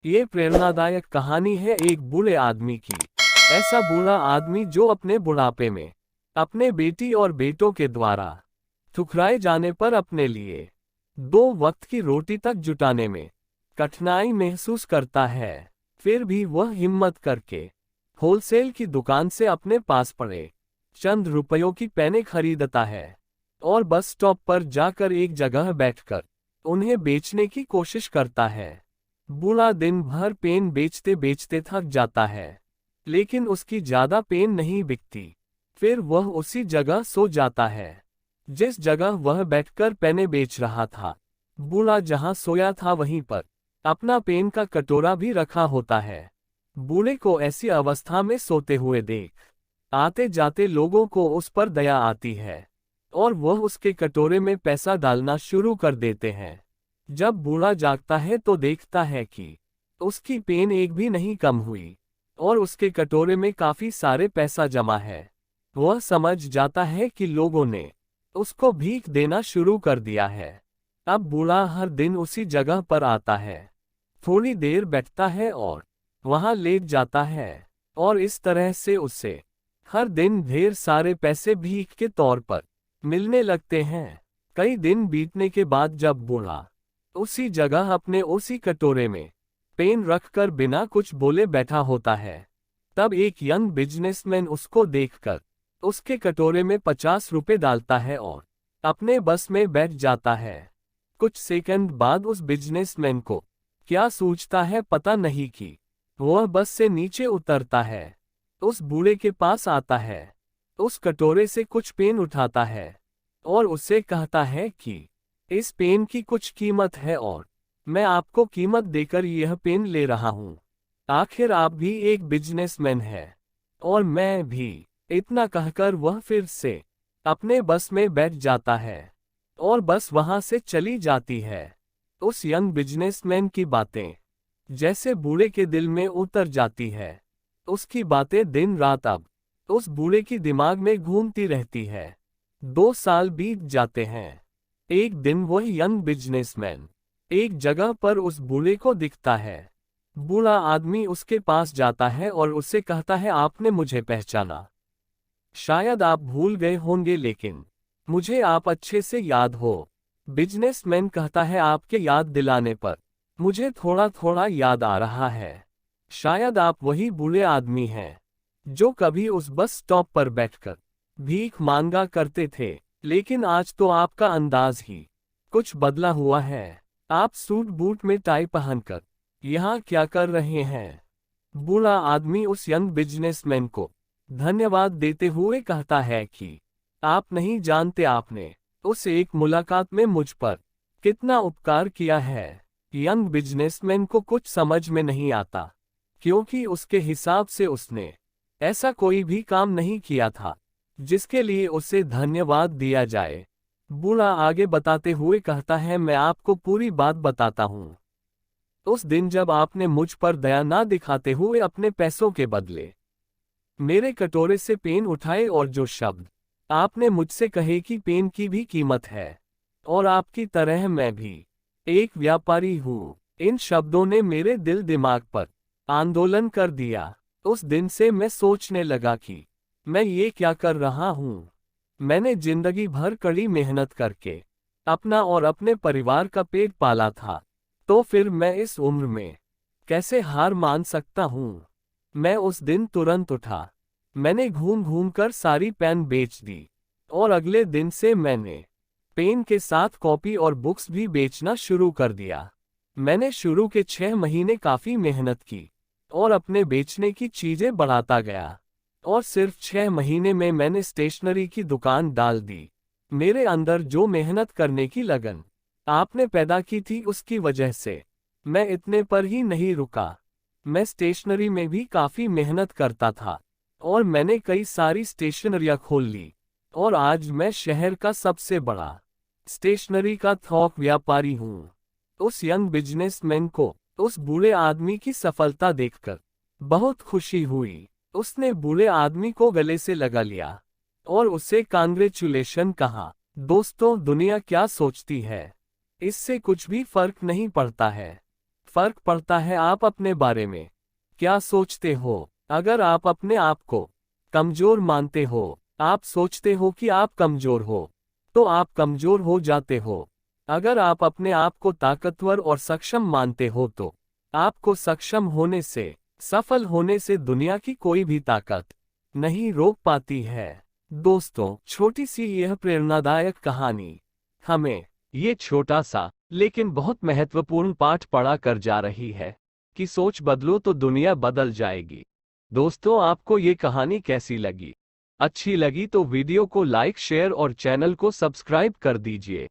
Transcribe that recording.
ये प्रेरणादायक कहानी है एक बूढ़े आदमी की। ऐसा बूढ़ा आदमी जो अपने बुढ़ापे में अपने बेटी और बेटों के द्वारा ठुकराए जाने पर अपने लिए 2 वक्त की रोटी तक जुटाने में कठिनाई महसूस करता है। फिर भी वह हिम्मत करके होलसेल की दुकान से अपने पास पड़े चंद रुपयों की पेनें खरीदता है और बस स्टॉप पर जाकर एक जगह बैठकर उन्हें बेचने की कोशिश करता है। बूढ़ा दिन भर पेन बेचते बेचते थक जाता है, लेकिन उसकी ज्यादा पेन नहीं बिकती। फिर वह उसी जगह सो जाता है जिस जगह वह बैठकर पेनें बेच रहा था। बूढ़ा जहां सोया था वहीं पर अपना पेन का कटोरा भी रखा होता है। बूढ़े को ऐसी अवस्था में सोते हुए देख आते जाते लोगों को उस पर दया आती है और वह उसके कटोरे में पैसा डालना शुरू कर देते हैं। जब बूढ़ा जागता है तो देखता है कि उसकी पेन एक भी नहीं कम हुई और उसके कटोरे में काफी सारे पैसा जमा है। वह समझ जाता है कि लोगों ने उसको भीख देना शुरू कर दिया है। अब बूढ़ा हर दिन उसी जगह पर आता है, थोड़ी देर बैठता है और वहां लेट जाता है और इस तरह से उसे हर दिन ढेर सारे पैसे भीख के तौर पर मिलने लगते हैं। कई दिन बीतने के बाद जब बूढ़ा उसी जगह अपने उसी कटोरे में पेन रखकर बिना कुछ बोले बैठा होता है, तब एक यंग बिजनेसमैन उसको देखकर उसके कटोरे में 50 रुपए डालता है और अपने बस में बैठ जाता है। कुछ सेकंड बाद उस बिजनेसमैन को क्या सूझता है पता नहीं कि वह बस से नीचे उतरता है, उस बूढ़े के पास आता है, उस कटोरे से कुछ पेन उठाता है और उससे कहता है कि इस पेन की कुछ कीमत है और मैं आपको कीमत देकर यह पेन ले रहा हूं। आखिर आप भी एक बिजनेसमैन हैं और मैं भी। इतना कहकर वह फिर से अपने बस में बैठ जाता है और बस वहां से चली जाती है। उस यंग बिजनेसमैन की बातें जैसे बूढ़े के दिल में उतर जाती है। उसकी बातें दिन रात अब उस बूढ़े की दिमाग में घूमती रहती है। 2 साल बीत जाते हैं। एक दिन वह यंग बिजनेसमैन एक जगह पर उस बूढ़े को दिखता है। बूढ़ा आदमी उसके पास जाता है और उससे कहता है, आपने मुझे पहचाना? शायद आप भूल गए होंगे लेकिन मुझे आप अच्छे से याद हो। बिजनेसमैन कहता है, आपके याद दिलाने पर मुझे थोड़ा थोड़ा याद आ रहा है। शायद आप वही बूढ़े आदमी हैं जो कभी उस बस स्टॉप पर बैठकर भीख मांगा करते थे, लेकिन आज तो आपका अंदाज ही कुछ बदला हुआ है। आप सूट बूट में टाई पहनकर यहाँ क्या कर रहे हैं? बूढ़ा आदमी उस यंग बिजनेसमैन को धन्यवाद देते हुए कहता है कि आप नहीं जानते आपने उस एक मुलाकात में मुझ पर कितना उपकार किया है। यंग बिजनेसमैन को कुछ समझ में नहीं आता, क्योंकि उसके हिसाब से उसने ऐसा कोई भी काम नहीं किया था जिसके लिए उसे धन्यवाद दिया जाए। बूढ़ा आगे बताते हुए कहता है, मैं आपको पूरी बात बताता हूँ। उस दिन जब आपने मुझ पर दया ना दिखाते हुए अपने पैसों के बदले मेरे कटोरे से पेन उठाए और जो शब्द आपने मुझसे कहे कि पेन की भी कीमत है और आपकी तरह मैं भी एक व्यापारी हूँ, इन शब्दों ने मेरे दिल दिमाग पर आंदोलन कर दिया। उस दिन से मैं सोचने लगा कि मैं ये क्या कर रहा हूँ। मैंने जिंदगी भर कड़ी मेहनत करके अपना और अपने परिवार का पेट पाला था, तो फिर मैं इस उम्र में कैसे हार मान सकता हूँ। मैं उस दिन तुरंत उठा, मैंने घूम घूम कर सारी पेन बेच दी और अगले दिन से मैंने पेन के साथ कॉपी और बुक्स भी बेचना शुरू कर दिया। मैंने शुरू के 6 महीने काफी मेहनत की और अपने बेचने की चीजें बढ़ाता गया और सिर्फ 6 महीने में मैंने स्टेशनरी की दुकान डाल दी। मेरे अंदर जो मेहनत करने की लगन आपने पैदा की थी उसकी वजह से मैं इतने पर ही नहीं रुका। मैं स्टेशनरी में भी काफी मेहनत करता था और मैंने कई सारी स्टेशनरियां खोल ली और आज मैं शहर का सबसे बड़ा स्टेशनरी का थोक व्यापारी हूँ। उस यंग बिजनेसमैन को उस बूढ़े आदमी की सफलता देखकर बहुत खुशी हुई। उसने बूढ़े आदमी को गले से लगा लिया और उससे कांग्रेचुलेशन कहा। दोस्तों, दुनिया क्या सोचती है इससे कुछ भी फर्क नहीं पड़ता है। फर्क पड़ता है आप अपने बारे में क्या सोचते हो। अगर आप अपने आप को कमजोर मानते हो, आप सोचते हो कि आप कमजोर हो, तो आप कमजोर हो जाते हो। अगर आप अपने आप को ताकतवर और सक्षम मानते हो तो आपको सक्षम होने से, सफल होने से दुनिया की कोई भी ताकत नहीं रोक पाती है। दोस्तों, छोटी सी यह प्रेरणादायक कहानी हमें ये छोटा सा लेकिन बहुत महत्वपूर्ण पाठ पढ़ा कर जा रही है कि सोच बदलो तो दुनिया बदल जाएगी। दोस्तों, आपको ये कहानी कैसी लगी? अच्छी लगी तो वीडियो को लाइक, शेयर और चैनल को सब्सक्राइब कर दीजिए।